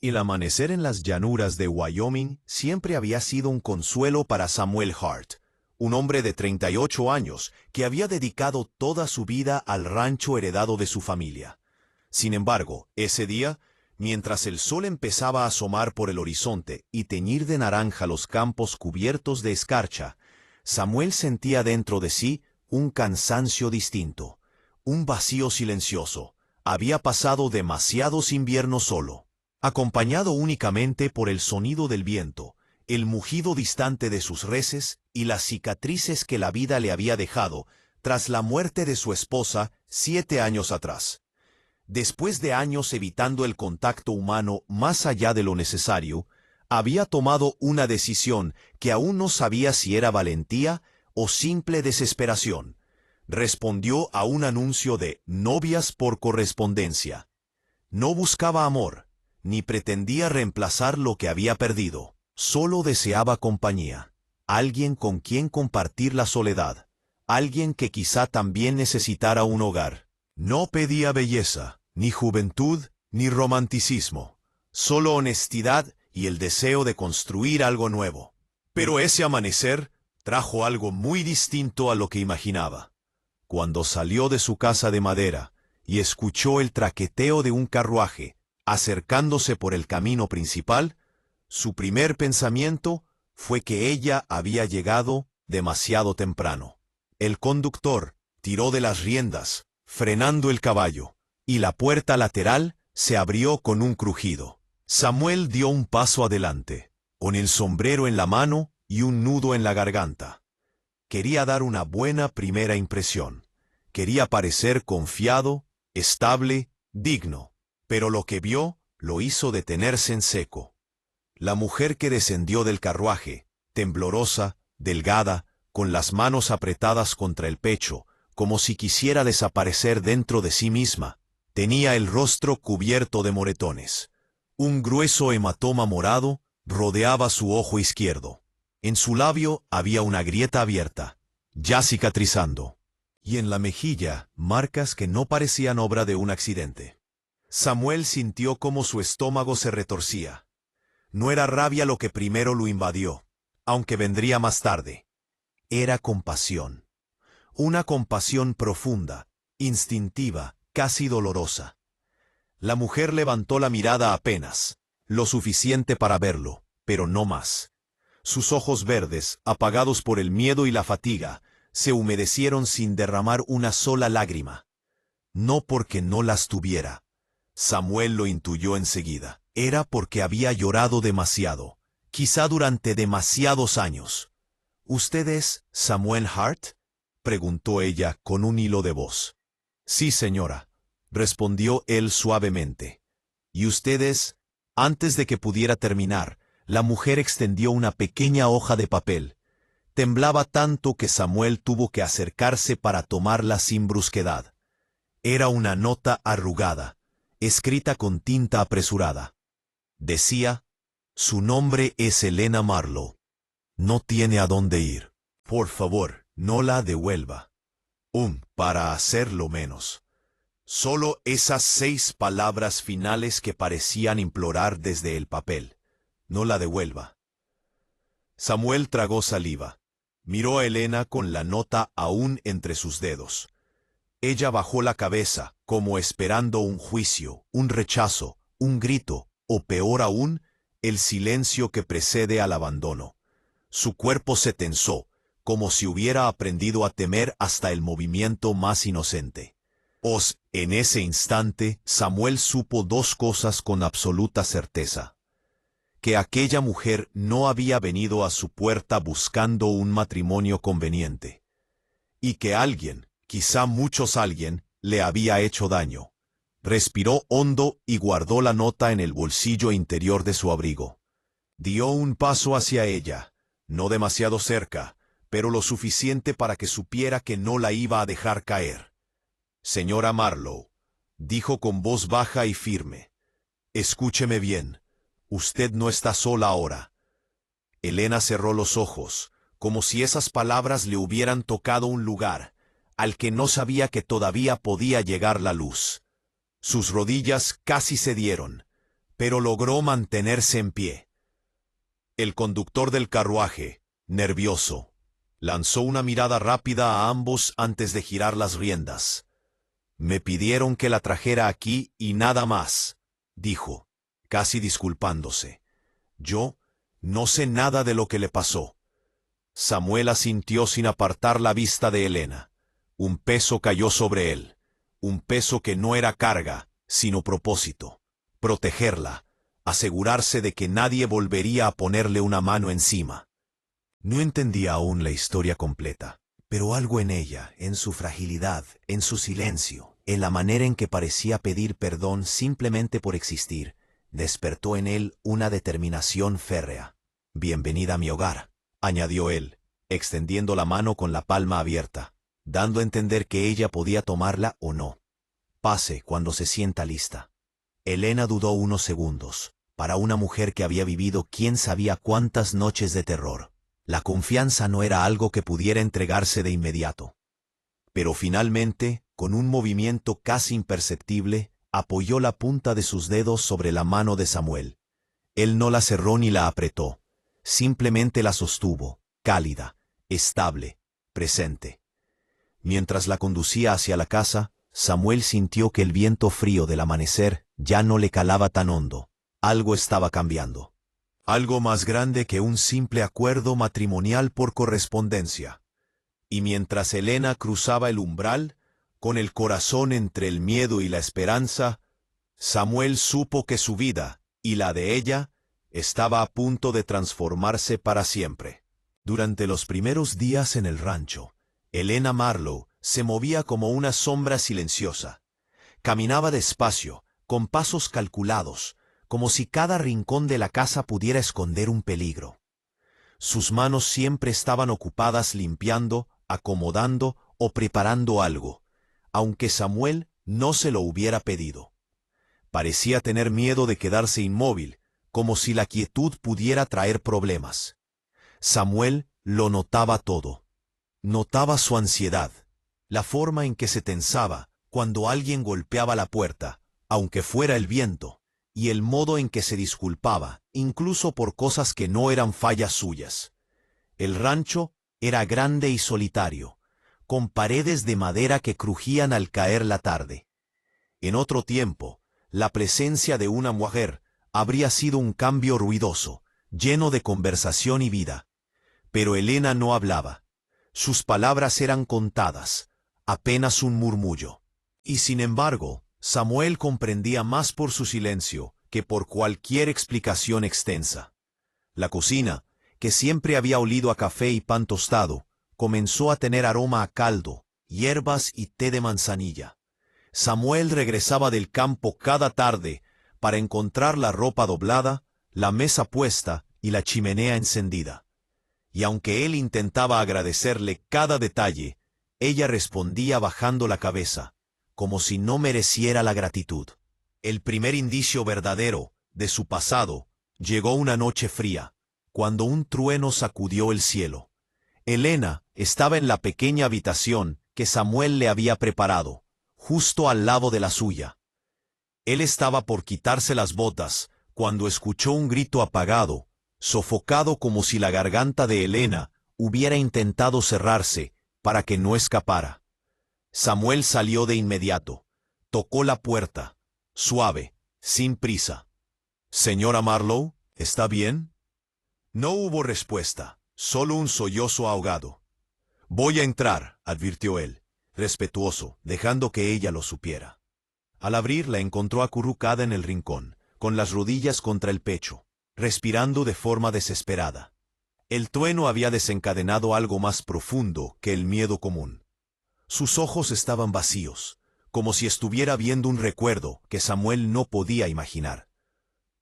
El amanecer en las llanuras de Wyoming siempre había sido un consuelo para Samuel Hart, un hombre de 38 años que había dedicado toda su vida al rancho heredado de su familia. Sin embargo, ese día, mientras el sol empezaba a asomar por el horizonte y teñir de naranja los campos cubiertos de escarcha, Samuel sentía dentro de sí un cansancio distinto, un vacío silencioso. Había pasado demasiados inviernos solo, acompañado únicamente por el sonido del viento, el mugido distante de sus reses y las cicatrices que la vida le había dejado tras la muerte de su esposa 7 años atrás. Después de años evitando el contacto humano más allá de lo necesario, había tomado una decisión que aún no sabía si era valentía o simple desesperación. Respondió a un anuncio de novias por correspondencia. No buscaba amor, ni pretendía reemplazar lo que había perdido. Solo deseaba compañía, alguien con quien compartir la soledad, alguien que quizá también necesitara un hogar. No pedía belleza, ni juventud, ni romanticismo, solo honestidad y el deseo de construir algo nuevo. Pero ese amanecer trajo algo muy distinto a lo que imaginaba. Cuando salió de su casa de madera y escuchó el traqueteo de un carruaje acercándose por el camino principal, su primer pensamiento fue que ella había llegado demasiado temprano. El conductor tiró de las riendas, frenando el caballo, y la puerta lateral se abrió con un crujido. Samuel dio un paso adelante, con el sombrero en la mano y un nudo en la garganta. Quería dar una buena primera impresión. Quería parecer confiado, estable, digno. Pero lo que vio lo hizo detenerse en seco. La mujer que descendió del carruaje, temblorosa, delgada, con las manos apretadas contra el pecho, como si quisiera desaparecer dentro de sí misma, tenía el rostro cubierto de moretones. Un grueso hematoma morado rodeaba su ojo izquierdo. En su labio había una grieta abierta, ya cicatrizando, y en la mejilla marcas que no parecían obra de un accidente. Samuel sintió cómo su estómago se retorcía. No era rabia lo que primero lo invadió, aunque vendría más tarde. Era compasión. Una compasión profunda, instintiva, casi dolorosa. La mujer levantó la mirada apenas, lo suficiente para verlo, pero no más. Sus ojos verdes, apagados por el miedo y la fatiga, se humedecieron sin derramar una sola lágrima. No porque no las tuviera. Samuel lo intuyó enseguida. Era porque había llorado demasiado, quizá durante demasiados años. ¿Usted es Samuel Hart?, preguntó ella con un hilo de voz. Sí, señora, respondió él suavemente. ¿Y usted es? Antes de que pudiera terminar, la mujer extendió una pequeña hoja de papel. Temblaba tanto que Samuel tuvo que acercarse para tomarla sin brusquedad. Era una nota arrugada, escrita con tinta apresurada. Decía, su nombre es Elena Marlowe. No tiene a dónde ir. Por favor, no la devuelva. Para hacerlo menos. Solo esas 6 palabras finales que parecían implorar desde el papel. No la devuelva. Samuel tragó saliva. Miró a Elena con la nota aún entre sus dedos. Ella bajó la cabeza, como esperando un juicio, un rechazo, un grito, o peor aún, el silencio que precede al abandono. Su cuerpo se tensó, como si hubiera aprendido a temer hasta el movimiento más inocente. En ese instante, Samuel supo 2 cosas con absoluta certeza. Que aquella mujer no había venido a su puerta buscando un matrimonio conveniente. Y que alguien, quizá alguien, le había hecho daño. Respiró hondo y guardó la nota en el bolsillo interior de su abrigo. Dio un paso hacia ella, no demasiado cerca, pero lo suficiente para que supiera que no la iba a dejar caer. Señora Marlowe, dijo con voz baja y firme, escúcheme bien, usted no está sola ahora. Elena cerró los ojos, como si esas palabras le hubieran tocado un lugar, al que no sabía que todavía podía llegar la luz. Sus rodillas casi cedieron, pero logró mantenerse en pie. El conductor del carruaje, nervioso, lanzó una mirada rápida a ambos antes de girar las riendas. «Me pidieron que la trajera aquí y nada más», dijo, casi disculpándose. «Yo no sé nada de lo que le pasó». Samuel asintió sin apartar la vista de Elena. Un peso cayó sobre él, un peso que no era carga, sino propósito. Protegerla, asegurarse de que nadie volvería a ponerle una mano encima. No entendía aún la historia completa, pero algo en ella, en su fragilidad, en su silencio, en la manera en que parecía pedir perdón simplemente por existir, despertó en él una determinación férrea. «Bienvenida a mi hogar», añadió él, extendiendo la mano con la palma abierta, dando a entender que ella podía tomarla o no. «Pase cuando se sienta lista». Elena dudó unos segundos. Para una mujer que había vivido quién sabía cuántas noches de terror, la confianza no era algo que pudiera entregarse de inmediato. Pero finalmente, con un movimiento casi imperceptible, apoyó la punta de sus dedos sobre la mano de Samuel. Él no la cerró ni la apretó, simplemente la sostuvo, cálida, estable, presente. Mientras la conducía hacia la casa, Samuel sintió que el viento frío del amanecer ya no le calaba tan hondo. Algo estaba cambiando. Algo más grande que un simple acuerdo matrimonial por correspondencia. Y mientras Elena cruzaba el umbral, con el corazón entre el miedo y la esperanza, Samuel supo que su vida, y la de ella, estaba a punto de transformarse para siempre. Durante los primeros días en el rancho, Elena Marlowe se movía como una sombra silenciosa. Caminaba despacio, con pasos calculados, como si cada rincón de la casa pudiera esconder un peligro. Sus manos siempre estaban ocupadas limpiando, acomodando o preparando algo, aunque Samuel no se lo hubiera pedido. Parecía tener miedo de quedarse inmóvil, como si la quietud pudiera traer problemas. Samuel lo notaba todo. Notaba su ansiedad, la forma en que se tensaba cuando alguien golpeaba la puerta, aunque fuera el viento, y el modo en que se disculpaba, incluso por cosas que no eran fallas suyas. El rancho era grande y solitario, con paredes de madera que crujían al caer la tarde. En otro tiempo, la presencia de una mujer habría sido un cambio ruidoso, lleno de conversación y vida. Pero Elena no hablaba. Sus palabras eran contadas, apenas un murmullo. Y sin embargo, Samuel comprendía más por su silencio que por cualquier explicación extensa. La cocina, que siempre había olido a café y pan tostado, comenzó a tener aroma a caldo, hierbas y té de manzanilla. Samuel regresaba del campo cada tarde para encontrar la ropa doblada, la mesa puesta y la chimenea encendida. Y aunque él intentaba agradecerle cada detalle, ella respondía bajando la cabeza, como si no mereciera la gratitud. El primer indicio verdadero de su pasado llegó una noche fría, cuando un trueno sacudió el cielo. Elena estaba en la pequeña habitación que Samuel le había preparado, justo al lado de la suya. Él estaba por quitarse las botas, cuando escuchó un grito apagado, sofocado como si la garganta de Elena hubiera intentado cerrarse para que no escapara. Samuel salió de inmediato, tocó la puerta, suave, sin prisa. «Señora Marlowe, ¿está bien?» No hubo respuesta, solo un sollozo ahogado. «Voy a entrar», advirtió él, respetuoso, dejando que ella lo supiera. Al abrir la encontró acurrucada en el rincón, con las rodillas contra el pecho, respirando de forma desesperada. El trueno había desencadenado algo más profundo que el miedo común. Sus ojos estaban vacíos, como si estuviera viendo un recuerdo que Samuel no podía imaginar.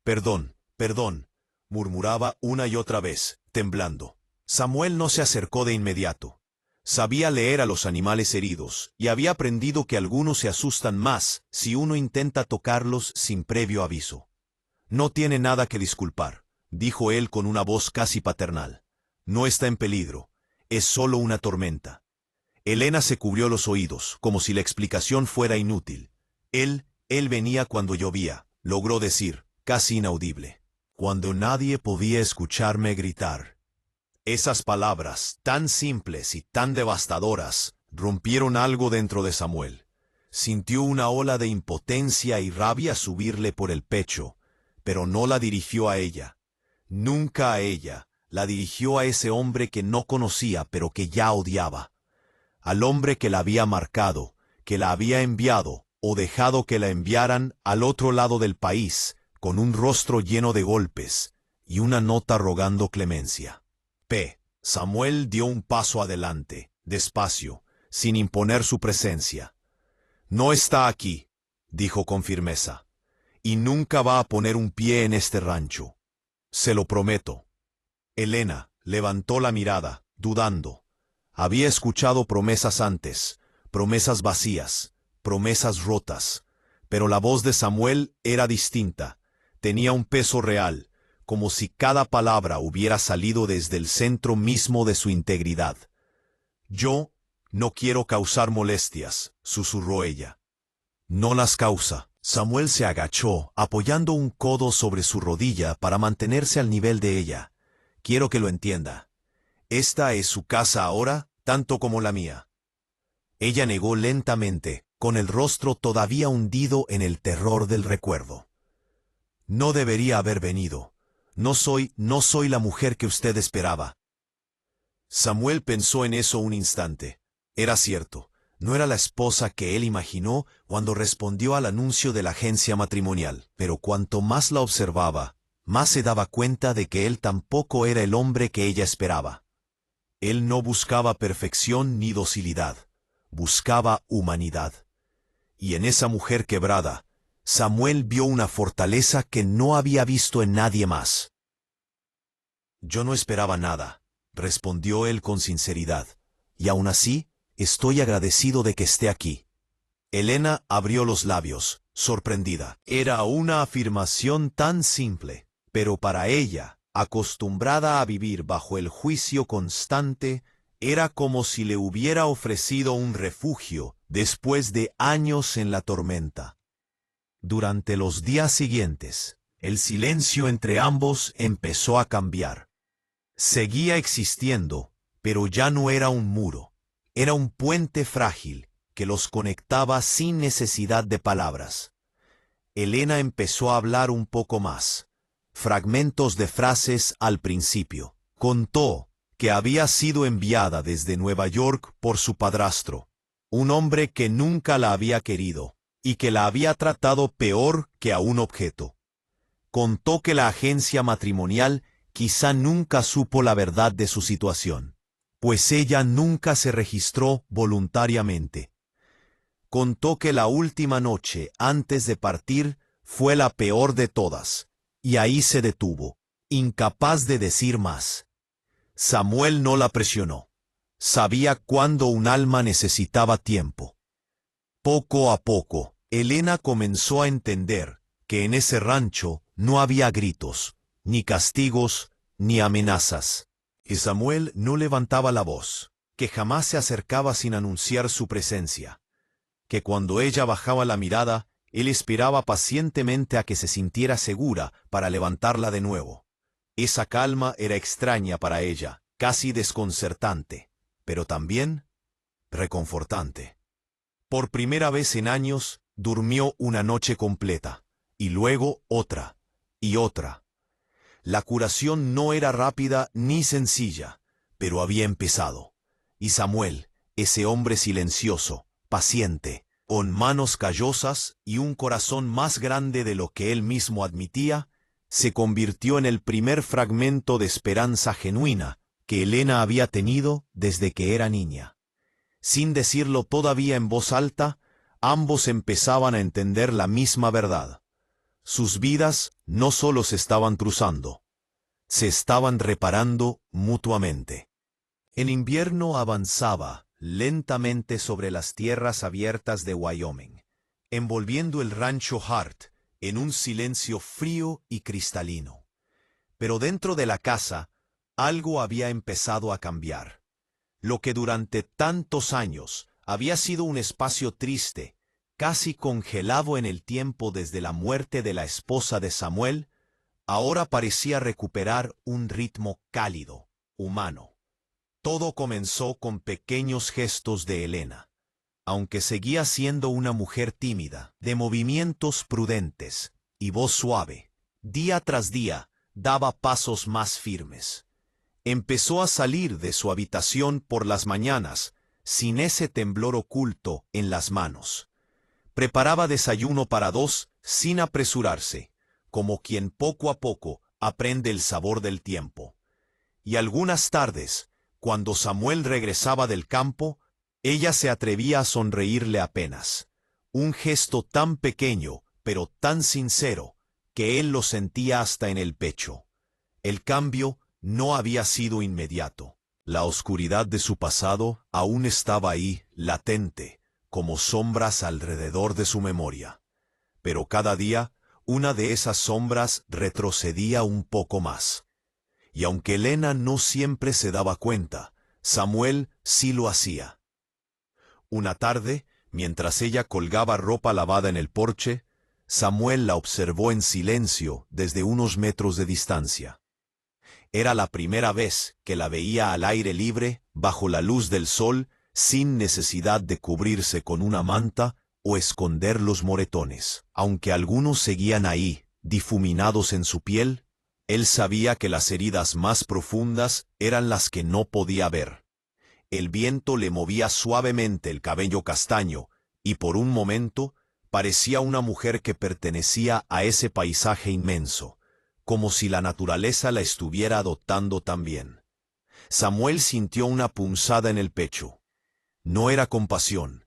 «Perdón, perdón», murmuraba una y otra vez, temblando. Samuel no se acercó de inmediato. Sabía leer a los animales heridos y había aprendido que algunos se asustan más si uno intenta tocarlos sin previo aviso. «No tiene nada que disculpar», dijo él con una voz casi paternal. «No está en peligro, es solo una tormenta». Elena se cubrió los oídos, como si la explicación fuera inútil. Él venía cuando llovía, logró decir, casi inaudible, cuando nadie podía escucharme gritar. Esas palabras, tan simples y tan devastadoras, rompieron algo dentro de Samuel. Sintió una ola de impotencia y rabia subirle por el pecho, pero no la dirigió a ella. Nunca a ella. La dirigió a ese hombre que no conocía, pero que ya odiaba. Al hombre que la había marcado, que la había enviado, o dejado que la enviaran al otro lado del país, con un rostro lleno de golpes, y una nota rogando clemencia. Samuel dio un paso adelante, despacio, sin imponer su presencia. «No está aquí», dijo con firmeza, «y nunca va a poner un pie en este rancho. Se lo prometo». Elena levantó la mirada, dudando. Había escuchado promesas antes, promesas vacías, promesas rotas, pero la voz de Samuel era distinta, tenía un peso real, como si cada palabra hubiera salido desde el centro mismo de su integridad. «Yo no quiero causar molestias», susurró ella. «No las causa». Samuel se agachó, apoyando un codo sobre su rodilla para mantenerse al nivel de ella. «Quiero que lo entienda. Esta es su casa ahora, tanto como la mía». Ella negó lentamente, con el rostro todavía hundido en el terror del recuerdo. «No debería haber venido. No soy la mujer que usted esperaba». Samuel pensó en eso un instante. Era cierto, no era la esposa que él imaginó cuando respondió al anuncio de la agencia matrimonial, pero cuanto más la observaba, más se daba cuenta de que él tampoco era el hombre que ella esperaba. Él no buscaba perfección ni docilidad, buscaba humanidad. Y en esa mujer quebrada, Samuel vio una fortaleza que no había visto en nadie más. «Yo no esperaba nada», respondió él con sinceridad, «y aún así, estoy agradecido de que esté aquí». Elena abrió los labios, sorprendida. Era una afirmación tan simple, pero para ella, acostumbrada a vivir bajo el juicio constante, era como si le hubiera ofrecido un refugio después de años en la tormenta. Durante los días siguientes, el silencio entre ambos empezó a cambiar. Seguía existiendo, pero ya no era un muro. Era un puente frágil que los conectaba sin necesidad de palabras. Elena empezó a hablar un poco más. Fragmentos de frases al principio. Contó que había sido enviada desde Nueva York por su padrastro, un hombre que nunca la había querido y que la había tratado peor que a un objeto. Contó que la agencia matrimonial quizá nunca supo la verdad de su situación, pues ella nunca se registró voluntariamente. Contó que la última noche antes de partir fue la peor de todas, y ahí se detuvo, incapaz de decir más. Samuel no la presionó. Sabía cuándo un alma necesitaba tiempo. Poco a poco, Elena comenzó a entender que en ese rancho no había gritos, ni castigos, ni amenazas. Y Samuel no levantaba la voz, que jamás se acercaba sin anunciar su presencia, que cuando ella bajaba la mirada, él esperaba pacientemente a que se sintiera segura para levantarla de nuevo. Esa calma era extraña para ella, casi desconcertante, pero también reconfortante. Por primera vez en años, durmió una noche completa, y luego otra, y otra. La curación no era rápida ni sencilla, pero había empezado. Y Samuel, ese hombre silencioso, paciente, con manos callosas y un corazón más grande de lo que él mismo admitía, se convirtió en el primer fragmento de esperanza genuina que Elena había tenido desde que era niña. Sin decirlo todavía en voz alta, ambos empezaban a entender la misma verdad. Sus vidas no solo se estaban cruzando, se estaban reparando mutuamente. El invierno avanzaba lentamente sobre las tierras abiertas de Wyoming, envolviendo el rancho Hart en un silencio frío y cristalino. Pero dentro de la casa, algo había empezado a cambiar. Lo que durante tantos años había sido un espacio triste, casi congelado en el tiempo desde la muerte de la esposa de Samuel, ahora parecía recuperar un ritmo cálido, humano. Todo comenzó con pequeños gestos de Helena. Aunque seguía siendo una mujer tímida, de movimientos prudentes y voz suave, día tras día daba pasos más firmes. Empezó a salir de su habitación por las mañanas, sin ese temblor oculto en las manos. Preparaba desayuno para dos sin apresurarse, como quien poco a poco aprende el sabor del tiempo. Y algunas tardes, cuando Samuel regresaba del campo, ella se atrevía a sonreírle apenas. Un gesto tan pequeño, pero tan sincero, que él lo sentía hasta en el pecho. El cambio no había sido inmediato. La oscuridad de su pasado aún estaba ahí, latente, como sombras alrededor de su memoria. Pero cada día, una de esas sombras retrocedía un poco más. Y aunque Helena no siempre se daba cuenta, Samuel sí lo hacía. Una tarde, mientras ella colgaba ropa lavada en el porche, Samuel la observó en silencio desde unos metros de distancia. Era la primera vez que la veía al aire libre, bajo la luz del sol, sin necesidad de cubrirse con una manta o esconder los moretones. Aunque algunos seguían ahí, difuminados en su piel, él sabía que las heridas más profundas eran las que no podía ver. El viento le movía suavemente el cabello castaño, y por un momento parecía una mujer que pertenecía a ese paisaje inmenso, como si la naturaleza la estuviera adoptando también. Samuel sintió una punzada en el pecho. No era compasión,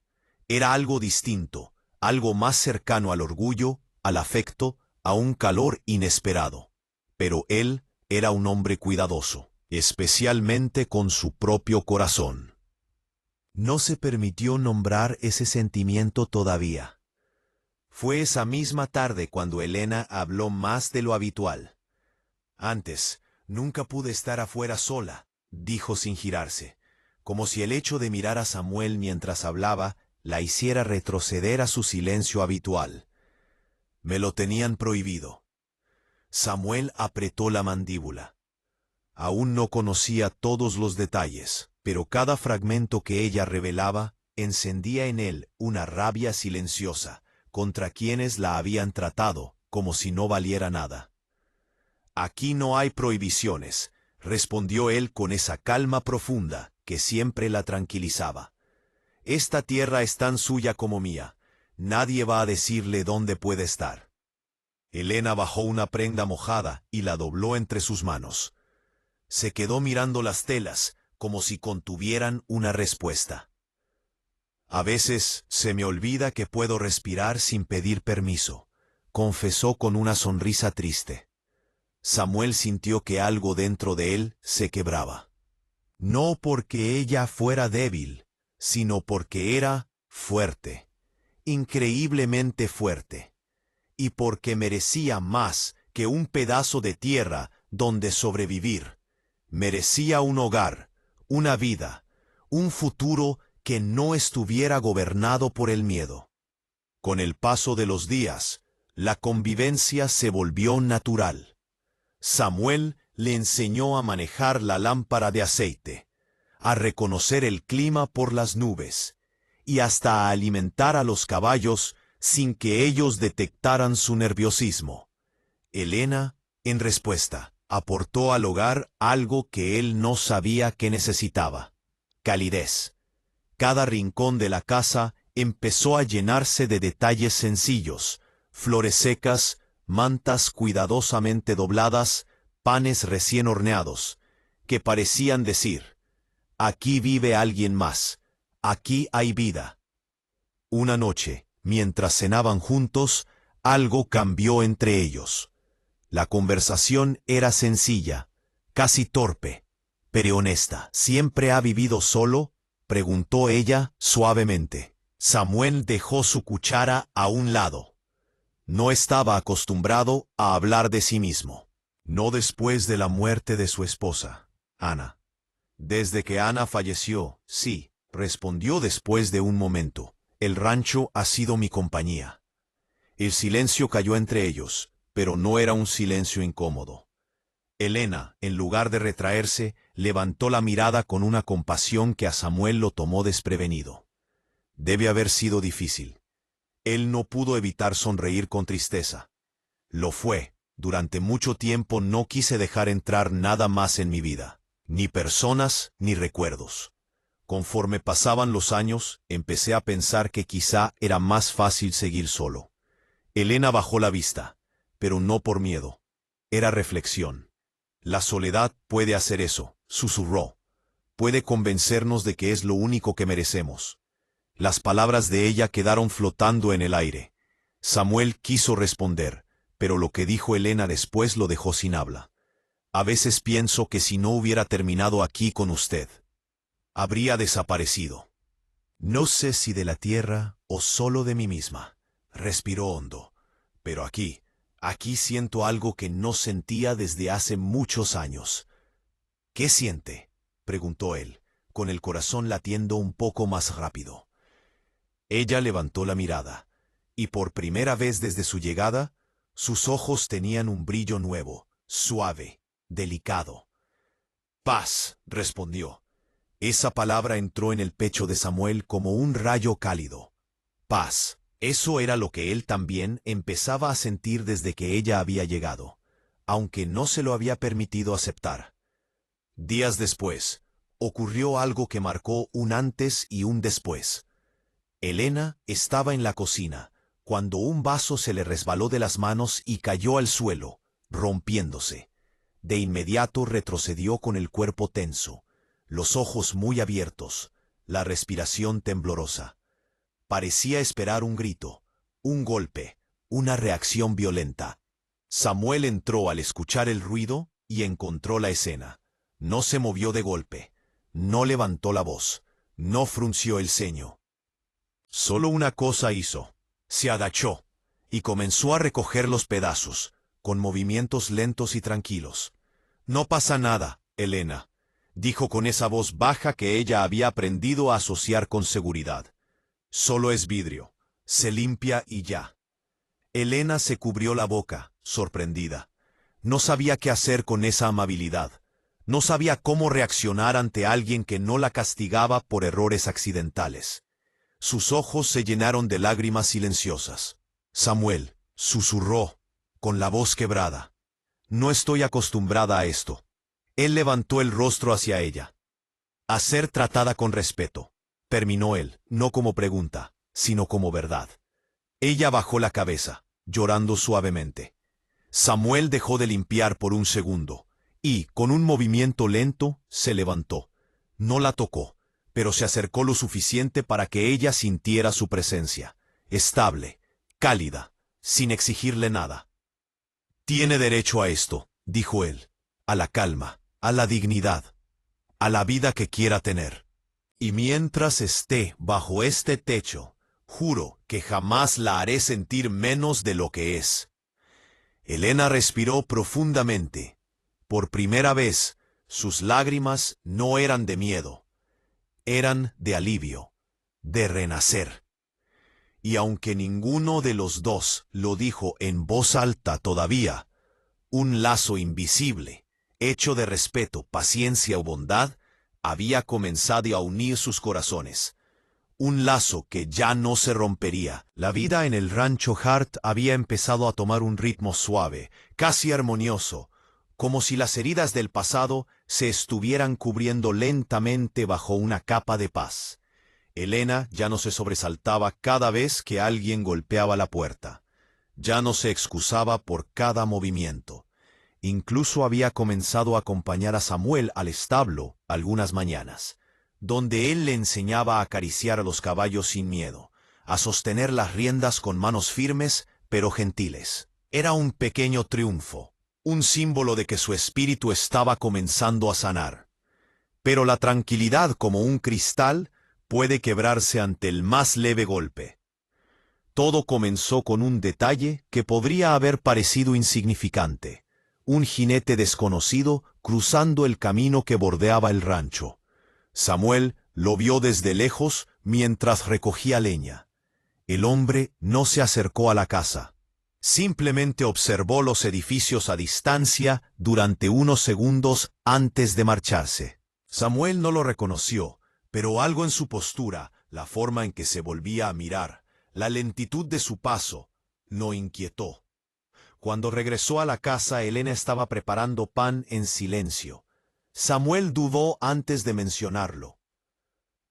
era algo distinto, algo más cercano al orgullo, al afecto, a un calor inesperado. Pero él era un hombre cuidadoso, especialmente con su propio corazón. No se permitió nombrar ese sentimiento todavía. Fue esa misma tarde cuando Helena habló más de lo habitual. Antes, nunca pude estar afuera sola, dijo sin girarse, como si el hecho de mirar a Samuel mientras hablaba la hiciera retroceder a su silencio habitual. Me lo tenían prohibido. Samuel apretó la mandíbula. Aún no conocía todos los detalles, pero cada fragmento que ella revelaba encendía en él una rabia silenciosa contra quienes la habían tratado como si no valiera nada. Aquí no hay prohibiciones, respondió él con esa calma profunda que siempre la tranquilizaba. Esta tierra es tan suya como mía, nadie va a decirle dónde puede estar. Helena bajó una prenda mojada y la dobló entre sus manos. Se quedó mirando las telas, como si contuvieran una respuesta. A veces se me olvida que puedo respirar sin pedir permiso, confesó con una sonrisa triste. Samuel sintió que algo dentro de él se quebraba. No porque ella fuera débil, sino porque era fuerte, increíblemente fuerte. Y porque merecía más que un pedazo de tierra donde sobrevivir. Merecía un hogar, una vida, un futuro que no estuviera gobernado por el miedo. Con el paso de los días, la convivencia se volvió natural. Samuel le enseñó a manejar la lámpara de aceite, a reconocer el clima por las nubes, y hasta a alimentar a los caballos sin que ellos detectaran su nerviosismo. Helena, en respuesta, aportó al hogar algo que él no sabía que necesitaba: calidez. Cada rincón de la casa empezó a llenarse de detalles sencillos: flores secas, mantas cuidadosamente dobladas, panes recién horneados, que parecían decir: aquí vive alguien más, aquí hay vida. Una noche, mientras cenaban juntos, algo cambió entre ellos. La conversación era sencilla, casi torpe, pero honesta. ¿Siempre ha vivido solo?, preguntó ella suavemente. Samuel dejó su cuchara a un lado. No estaba acostumbrado a hablar de sí mismo. No después de la muerte de su esposa, Ana. Desde que Ana falleció, sí, respondió después de un momento. El rancho ha sido mi compañía. El silencio cayó entre ellos, pero no era un silencio incómodo. Elena, en lugar de retraerse, levantó la mirada con una compasión que a Samuel lo tomó desprevenido. Debe haber sido difícil. Él no pudo evitar sonreír con tristeza. Lo fue. Durante mucho tiempo no quise dejar entrar nada más en mi vida, ni personas ni recuerdos. Conforme pasaban los años, empecé a pensar que quizá era más fácil seguir solo. Elena bajó la vista, pero no por miedo. Era reflexión. La soledad puede hacer eso, susurró. Puede convencernos de que es lo único que merecemos. Las palabras de ella quedaron flotando en el aire. Samuel quiso responder, pero lo que dijo Elena después lo dejó sin habla. A veces pienso que si no hubiera terminado aquí con usted, habría desaparecido. No sé si de la tierra o solo de mí misma. Respiró hondo. Pero aquí siento algo que no sentía desde hace muchos años. ¿Qué siente?, preguntó él, con el corazón latiendo un poco más rápido. Ella levantó la mirada, y por primera vez desde su llegada, sus ojos tenían un brillo nuevo, suave, delicado. Paz, respondió. Esa palabra entró en el pecho de Samuel como un rayo cálido. Paz. Eso era lo que él también empezaba a sentir desde que ella había llegado, aunque no se lo había permitido aceptar. Días después, ocurrió algo que marcó un antes y un después. Elena estaba en la cocina, cuando un vaso se le resbaló de las manos y cayó al suelo, rompiéndose. De inmediato retrocedió con el cuerpo tenso, los ojos muy abiertos, la respiración temblorosa. Parecía esperar un grito, un golpe, una reacción violenta. Samuel entró al escuchar el ruido y encontró la escena. No se movió de golpe, no levantó la voz, no frunció el ceño. Solo una cosa hizo. Se agachó y comenzó a recoger los pedazos, con movimientos lentos y tranquilos. No pasa nada, Elena, dijo con esa voz baja que ella había aprendido a asociar con seguridad. Solo es vidrio. Se limpia y ya. Elena se cubrió la boca, sorprendida. No sabía qué hacer con esa amabilidad. No sabía cómo reaccionar ante alguien que no la castigaba por errores accidentales. Sus ojos se llenaron de lágrimas silenciosas. Samuel, susurró, con la voz quebrada. No estoy acostumbrada a esto. Él levantó el rostro hacia ella. A ser tratada con respeto, terminó él, no como pregunta, sino como verdad. Ella bajó la cabeza, llorando suavemente. Samuel dejó de limpiar por un segundo, y, con un movimiento lento, se levantó. No la tocó, pero se acercó lo suficiente para que ella sintiera su presencia, estable, cálida, sin exigirle nada. Tiene derecho a esto, dijo él, a la calma, a la dignidad, a la vida que quiera tener. Y mientras esté bajo este techo, juro que jamás la haré sentir menos de lo que es. Elena respiró profundamente. Por primera vez, sus lágrimas no eran de miedo. Eran de alivio, de renacer. Y aunque ninguno de los dos lo dijo en voz alta todavía, un lazo invisible, hecho de respeto, paciencia o bondad, había comenzado a unir sus corazones. Un lazo que ya no se rompería. La vida en el rancho Hart había empezado a tomar un ritmo suave, casi armonioso, como si las heridas del pasado se estuvieran cubriendo lentamente bajo una capa de paz. Elena ya no se sobresaltaba cada vez que alguien golpeaba la puerta. Ya no se excusaba por cada movimiento. Incluso había comenzado a acompañar a Samuel al establo algunas mañanas, donde él le enseñaba a acariciar a los caballos sin miedo, a sostener las riendas con manos firmes pero gentiles. Era un pequeño triunfo, un símbolo de que su espíritu estaba comenzando a sanar. Pero la tranquilidad, como un cristal, puede quebrarse ante el más leve golpe. Todo comenzó con un detalle que podría haber parecido insignificante. Un jinete desconocido cruzando el camino que bordeaba el rancho. Samuel lo vio desde lejos mientras recogía leña. El hombre no se acercó a la casa. Simplemente observó los edificios a distancia durante unos segundos antes de marcharse. Samuel no lo reconoció, pero algo en su postura, la forma en que se volvía a mirar, la lentitud de su paso, lo inquietó. Cuando regresó a la casa, Elena estaba preparando pan en silencio. Samuel dudó antes de mencionarlo.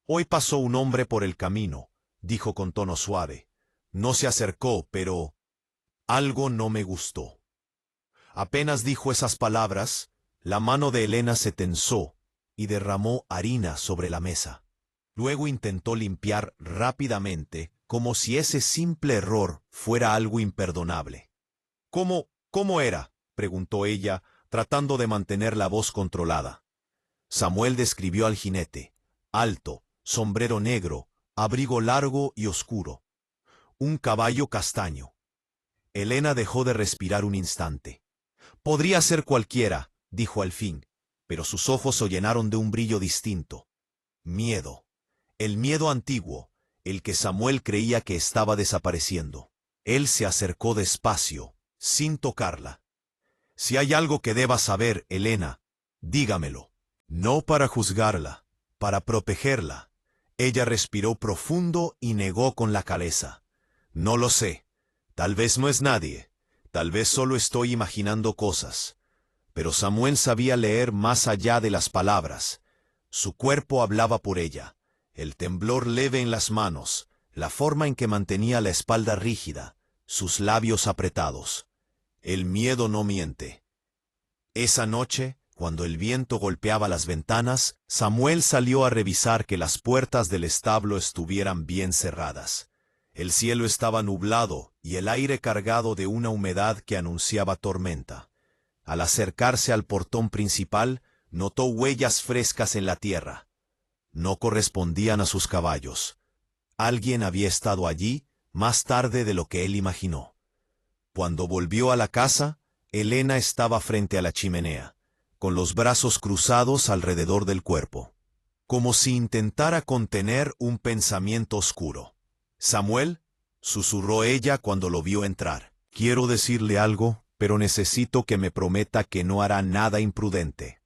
«Hoy pasó un hombre por el camino», dijo con tono suave. «No se acercó, pero algo no me gustó». Apenas dijo esas palabras, la mano de Elena se tensó y derramó harina sobre la mesa. Luego intentó limpiar rápidamente, como si ese simple error fuera algo imperdonable. ¿Cómo era?, preguntó ella, tratando de mantener la voz controlada. Samuel describió al jinete: alto, sombrero negro, abrigo largo y oscuro. Un caballo castaño. Elena dejó de respirar un instante. «Podría ser cualquiera», dijo al fin, pero sus ojos se llenaron de un brillo distinto. Miedo. El miedo antiguo, el que Samuel creía que estaba desapareciendo. Él se acercó despacio, sin tocarla. «Si hay algo que deba saber, Elena, dígamelo». No para juzgarla, para protegerla. Ella respiró profundo y negó con la cabeza. «No lo sé. Tal vez no es nadie. Tal vez solo estoy imaginando cosas». Pero Samuel sabía leer más allá de las palabras. Su cuerpo hablaba por ella. El temblor leve en las manos, la forma en que mantenía la espalda rígida, sus labios apretados. El miedo no miente. Esa noche, cuando el viento golpeaba las ventanas, Samuel salió a revisar que las puertas del establo estuvieran bien cerradas. El cielo estaba nublado y el aire cargado de una humedad que anunciaba tormenta. Al acercarse al portón principal, notó huellas frescas en la tierra. No correspondían a sus caballos. Alguien había estado allí más tarde de lo que él imaginó. Cuando volvió a la casa, Elena estaba frente a la chimenea, con los brazos cruzados alrededor del cuerpo, como si intentara contener un pensamiento oscuro. «Samuel», susurró ella cuando lo vio entrar. «Quiero decirle algo, pero necesito que me prometa que no hará nada imprudente».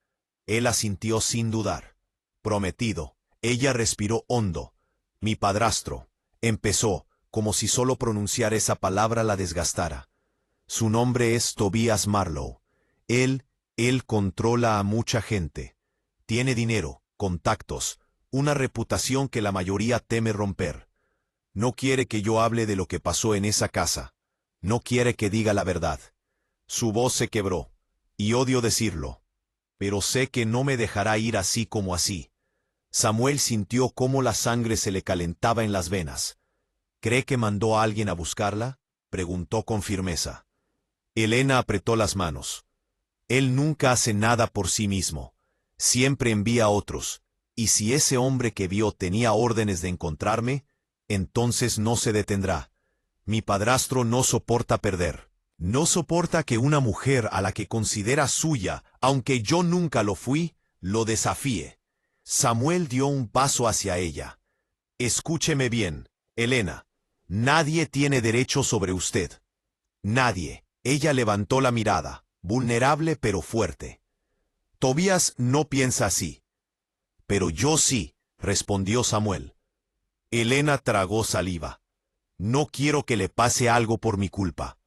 Él asintió sin dudar. «Prometido». Ella respiró hondo. «Mi padrastro», empezó, como si solo pronunciar esa palabra la desgastara. «Su nombre es Tobias Marlowe. Él controla a mucha gente. Tiene dinero, contactos, una reputación que la mayoría teme romper. No quiere que yo hable de lo que pasó en esa casa. No quiere que diga la verdad». Su voz se quebró, y odio decirlo, pero sé que no me dejará ir así como así. Samuel sintió cómo la sangre se le calentaba en las venas. «¿Cree que mandó a alguien a buscarla?», preguntó con firmeza. Elena apretó las manos. «Él nunca hace nada por sí mismo. Siempre envía a otros. Y si ese hombre que vio tenía órdenes de encontrarme, entonces no se detendrá. Mi padrastro no soporta perder. No soporta que una mujer a la que considera suya, aunque yo nunca lo fui, lo desafíe». Samuel dio un paso hacia ella. «Escúcheme bien, Elena. Nadie tiene derecho sobre usted. Nadie». Ella levantó la mirada, vulnerable pero fuerte. «Tobías no piensa así». «Pero yo sí», respondió Samuel. Elena tragó saliva. «No quiero que le pase algo por mi culpa».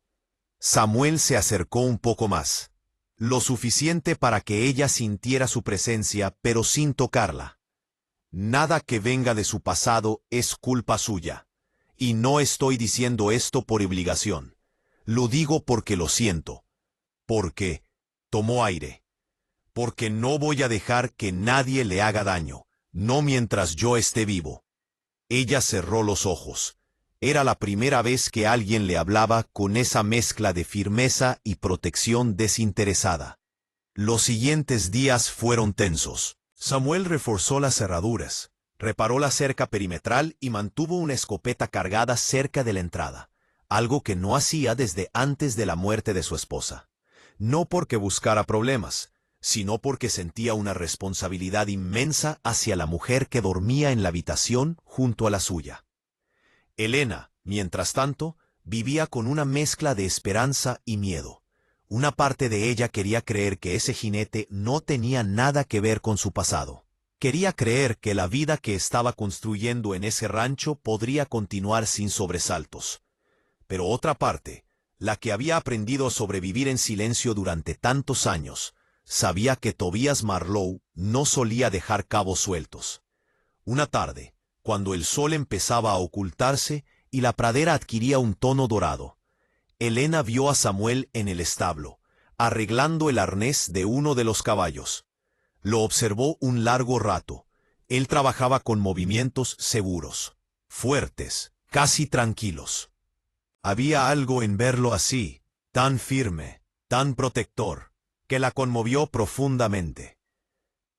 Samuel se acercó un poco más. Lo suficiente para que ella sintiera su presencia, pero sin tocarla. «Nada que venga de su pasado es culpa suya. Y no estoy diciendo esto por obligación. Lo digo porque lo siento. Porque», tomó aire, «porque no voy a dejar que nadie le haga daño, no mientras yo esté vivo». Ella cerró los ojos. Era la primera vez que alguien le hablaba con esa mezcla de firmeza y protección desinteresada. Los siguientes días fueron tensos. Samuel reforzó las cerraduras, reparó la cerca perimetral y mantuvo una escopeta cargada cerca de la entrada, algo que no hacía desde antes de la muerte de su esposa. No porque buscara problemas, sino porque sentía una responsabilidad inmensa hacia la mujer que dormía en la habitación junto a la suya. «Elena», Mientras tanto, vivía con una mezcla de esperanza y miedo. Una parte de ella quería creer que ese jinete no tenía nada que ver con su pasado. Quería creer que la vida que estaba construyendo en ese rancho podría continuar sin sobresaltos. Pero otra parte, la que había aprendido a sobrevivir en silencio durante tantos años, sabía que Tobias Marlowe no solía dejar cabos sueltos. Una tarde, cuando el sol empezaba a ocultarse y la pradera adquiría un tono dorado, Elena vio a Samuel en el establo, arreglando el arnés de uno de los caballos. Lo observó un largo rato. Él trabajaba con movimientos seguros, fuertes, casi tranquilos. Había algo en verlo así, tan firme, tan protector, que la conmovió profundamente.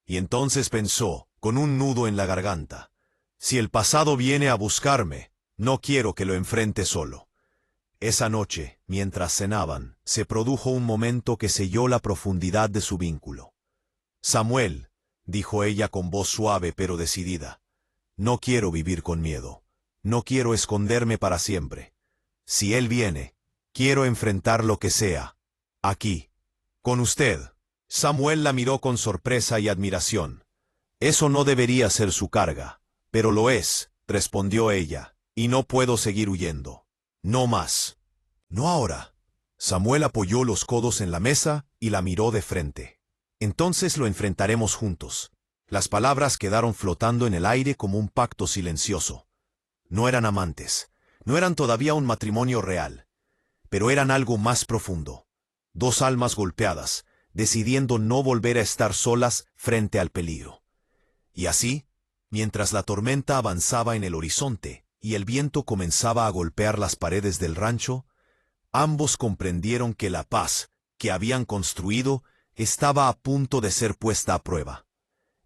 Y entonces pensó, con un nudo en la garganta, si el pasado viene a buscarme, no quiero que lo enfrente solo. Esa noche, mientras cenaban, se produjo un momento que selló la profundidad de su vínculo. Samuel, dijo ella con voz suave pero decidida, no quiero vivir con miedo. No quiero esconderme para siempre. Si él viene, quiero enfrentar lo que sea. Aquí. Con usted. Samuel la miró con sorpresa y admiración. Eso no debería ser su carga. Pero lo es, respondió ella, y no puedo seguir huyendo. No más. No ahora. Samuel apoyó los codos en la mesa y la miró de frente. Entonces lo enfrentaremos juntos. Las palabras quedaron flotando en el aire como un pacto silencioso. No eran amantes, no eran todavía un matrimonio real, pero eran algo más profundo. Dos almas golpeadas, decidiendo no volver a estar solas frente al peligro. Y así, mientras la tormenta avanzaba en el horizonte y el viento comenzaba a golpear las paredes del rancho, ambos comprendieron que la paz que habían construido estaba a punto de ser puesta a prueba.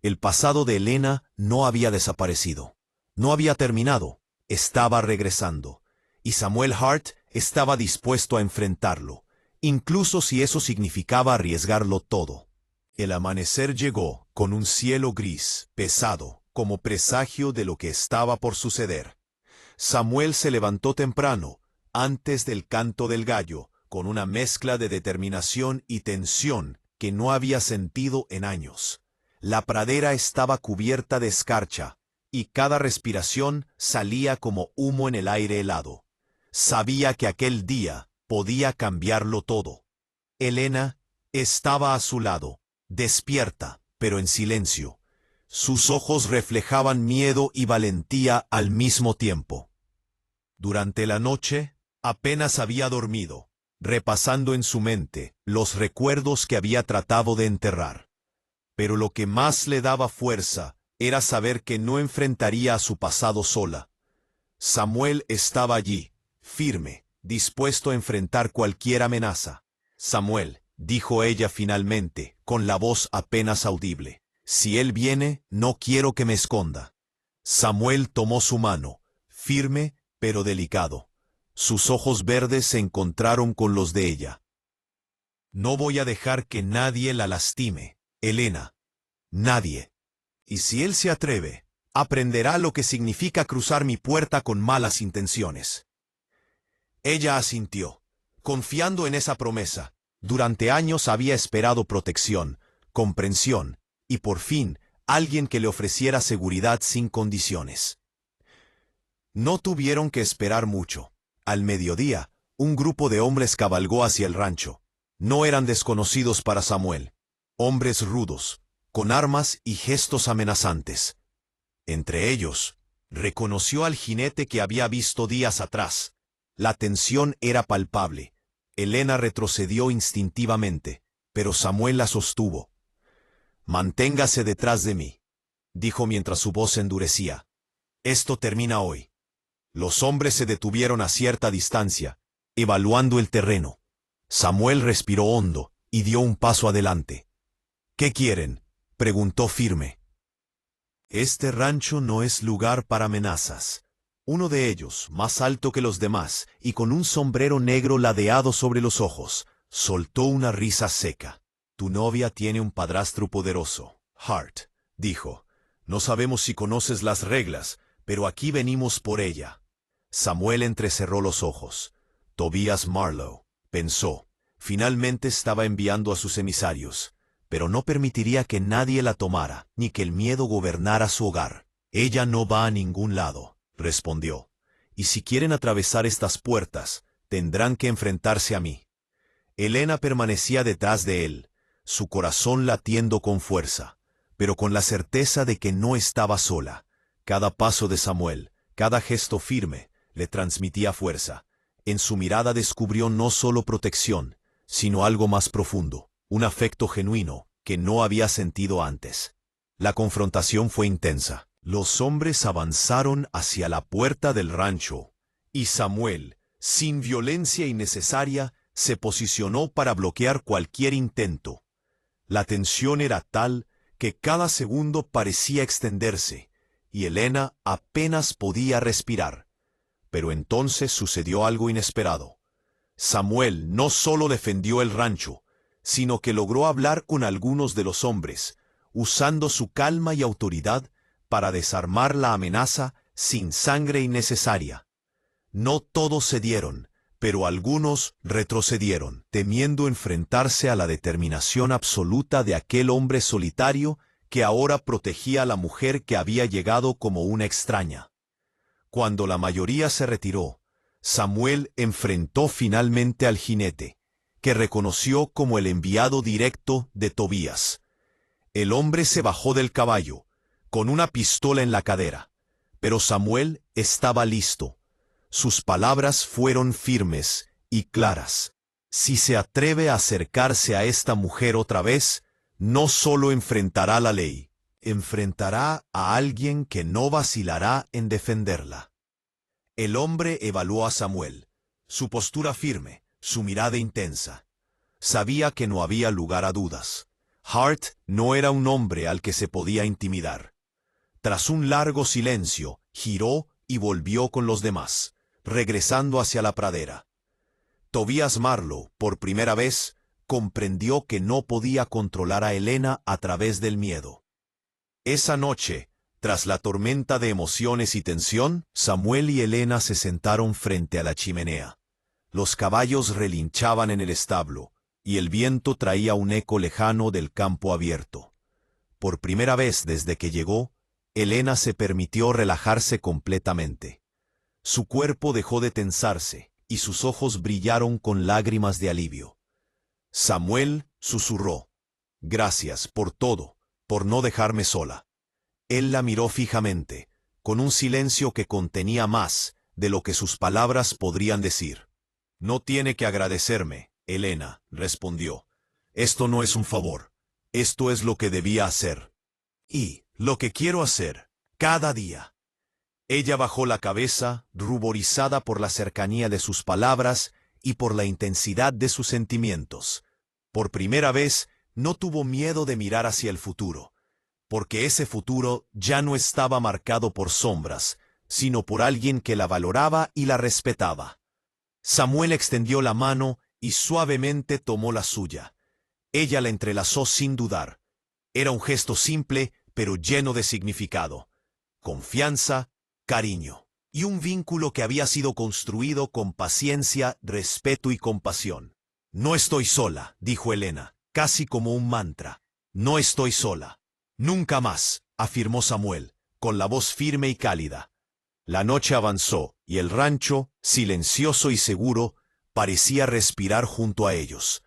El pasado de Elena no había desaparecido, no había terminado, estaba regresando, y Samuel Hart estaba dispuesto a enfrentarlo, incluso si eso significaba arriesgarlo todo. El amanecer llegó con un cielo gris, pesado, como presagio de lo que estaba por suceder. Samuel se levantó temprano, antes del canto del gallo, con una mezcla de determinación y tensión que no había sentido en años. La pradera estaba cubierta de escarcha, y cada respiración salía como humo en el aire helado. Sabía que aquel día podía cambiarlo todo. Elena estaba a su lado, despierta, pero en silencio. Sus ojos reflejaban miedo y valentía al mismo tiempo. Durante la noche, apenas había dormido, repasando en su mente los recuerdos que había tratado de enterrar. Pero lo que más le daba fuerza era saber que no enfrentaría a su pasado sola. Samuel estaba allí, firme, dispuesto a enfrentar cualquier amenaza. Samuel, dijo ella finalmente, con la voz apenas audible, si él viene, no quiero que me esconda. Samuel tomó su mano, firme pero delicado. Sus ojos verdes se encontraron con los de ella. No voy a dejar que nadie la lastime, Elena. Nadie. Y si él se atreve, aprenderá lo que significa cruzar mi puerta con malas intenciones. Ella asintió, confiando en esa promesa. Durante años había esperado protección, comprensión, y por fin, alguien que le ofreciera seguridad sin condiciones. No tuvieron que esperar mucho. Al mediodía, un grupo de hombres cabalgó hacia el rancho. No eran desconocidos para Samuel. Hombres rudos, con armas y gestos amenazantes. Entre ellos, reconoció al jinete que había visto días atrás. La tensión era palpable. Elena retrocedió instintivamente, pero Samuel la sostuvo. «Manténgase detrás de mí», dijo mientras su voz se endurecía. «Esto termina hoy». Los hombres se detuvieron a cierta distancia, evaluando el terreno. Samuel respiró hondo y dio un paso adelante. «¿Qué quieren?», preguntó firme. «Este rancho no es lugar para amenazas». Uno de ellos, más alto que los demás y con un sombrero negro ladeado sobre los ojos, soltó una risa seca. «Tu novia tiene un padrastro poderoso, Hart», dijo. «No sabemos si conoces las reglas, pero aquí venimos por ella». Samuel entrecerró los ojos. Tobias Marlowe, pensó, finalmente estaba enviando a sus emisarios, pero no permitiría que nadie la tomara, ni que el miedo gobernara su hogar. Ella no va a ningún lado, respondió, y si quieren atravesar estas puertas, tendrán que enfrentarse a mí. Helena permanecía detrás de él, su corazón latiendo con fuerza, pero con la certeza de que no estaba sola. Cada paso de Samuel, cada gesto firme, le transmitía fuerza. En su mirada descubrió no solo protección, sino algo más profundo, un afecto genuino que no había sentido antes. La confrontación fue intensa. Los hombres avanzaron hacia la puerta del rancho, y Samuel, sin violencia innecesaria, se posicionó para bloquear cualquier intento. La tensión era tal que cada segundo parecía extenderse, y Helena apenas podía respirar. Pero entonces sucedió algo inesperado. Samuel no solo defendió el rancho, sino que logró hablar con algunos de los hombres, usando su calma y autoridad para desarmar la amenaza sin sangre innecesaria. No todos cedieron, pero algunos retrocedieron, temiendo enfrentarse a la determinación absoluta de aquel hombre solitario que ahora protegía a la mujer que había llegado como una extraña. Cuando la mayoría se retiró, Samuel enfrentó finalmente al jinete, que reconoció como el enviado directo de Tobías. El hombre se bajó del caballo, con una pistola en la cadera, pero Samuel estaba listo. Sus palabras fueron firmes y claras. Si se atreve a acercarse a esta mujer otra vez, no solo enfrentará la ley, enfrentará a alguien que no vacilará en defenderla. El hombre evaluó a Samuel, su postura firme, su mirada intensa. Sabía que no había lugar a dudas. Hart no era un hombre al que se podía intimidar. Tras un largo silencio, giró y volvió con los demás, regresando hacia la pradera. Tobias Marlowe, por primera vez, comprendió que no podía controlar a Helena a través del miedo. Esa noche, tras la tormenta de emociones y tensión, Samuel y Helena se sentaron frente a la chimenea. Los caballos relinchaban en el establo, y el viento traía un eco lejano del campo abierto. Por primera vez desde que llegó, Helena se permitió relajarse completamente. Su cuerpo dejó de tensarse, y sus ojos brillaron con lágrimas de alivio. Samuel susurró: «Gracias por todo, por no dejarme sola». Él la miró fijamente, con un silencio que contenía más de lo que sus palabras podrían decir. «No tiene que agradecerme, Helena», respondió. «Esto no es un favor. Esto es lo que debía hacer. Y lo que quiero hacer, cada día». Ella bajó la cabeza, ruborizada por la cercanía de sus palabras y por la intensidad de sus sentimientos. Por primera vez, no tuvo miedo de mirar hacia el futuro, porque ese futuro ya no estaba marcado por sombras, sino por alguien que la valoraba y la respetaba. Samuel extendió la mano y suavemente tomó la suya. Ella la entrelazó sin dudar. Era un gesto simple, pero lleno de significado. Confianza, cariño, y un vínculo que había sido construido con paciencia, respeto y compasión. «No estoy sola», dijo Helena, casi como un mantra. «No estoy sola». «Nunca más», afirmó Samuel, con la voz firme y cálida. La noche avanzó, y el rancho, silencioso y seguro, parecía respirar junto a ellos.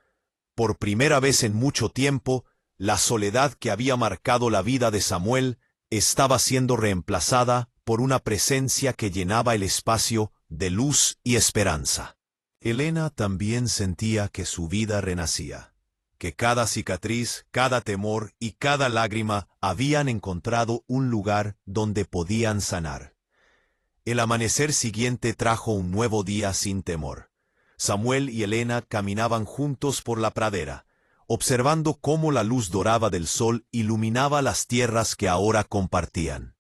Por primera vez en mucho tiempo, la soledad que había marcado la vida de Samuel estaba siendo reemplazada por una presencia que llenaba el espacio de luz y esperanza. Helena también sentía que su vida renacía, que cada cicatriz, cada temor y cada lágrima habían encontrado un lugar donde podían sanar. El amanecer siguiente trajo un nuevo día sin temor. Samuel y Helena caminaban juntos por la pradera, observando cómo la luz dorada del sol iluminaba las tierras que ahora compartían.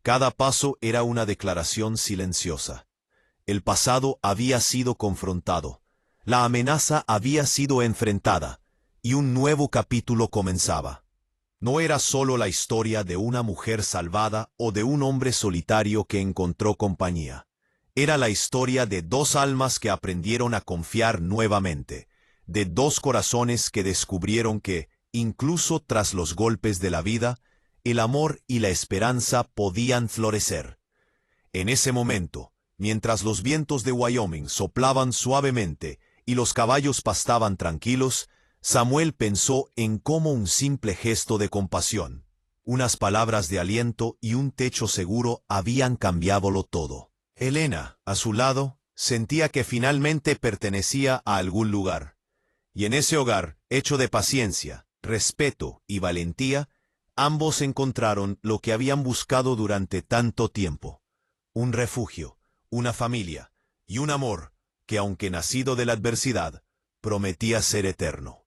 Cada paso era una declaración silenciosa. El pasado había sido confrontado, la amenaza había sido enfrentada, y un nuevo capítulo comenzaba. No era solo la historia de una mujer salvada o de un hombre solitario que encontró compañía. Era la historia de dos almas que aprendieron a confiar nuevamente, de dos corazones que descubrieron que, incluso tras los golpes de la vida, el amor y la esperanza podían florecer. En ese momento, mientras los vientos de Wyoming soplaban suavemente y los caballos pastaban tranquilos, Samuel pensó en cómo un simple gesto de compasión, unas palabras de aliento y un techo seguro habían cambiándolo todo. Helena, a su lado, sentía que finalmente pertenecía a algún lugar. Y en ese hogar, hecho de paciencia, respeto y valentía, ambos encontraron lo que habían buscado durante tanto tiempo: un refugio, una familia y un amor que, aunque nacido de la adversidad, prometía ser eterno.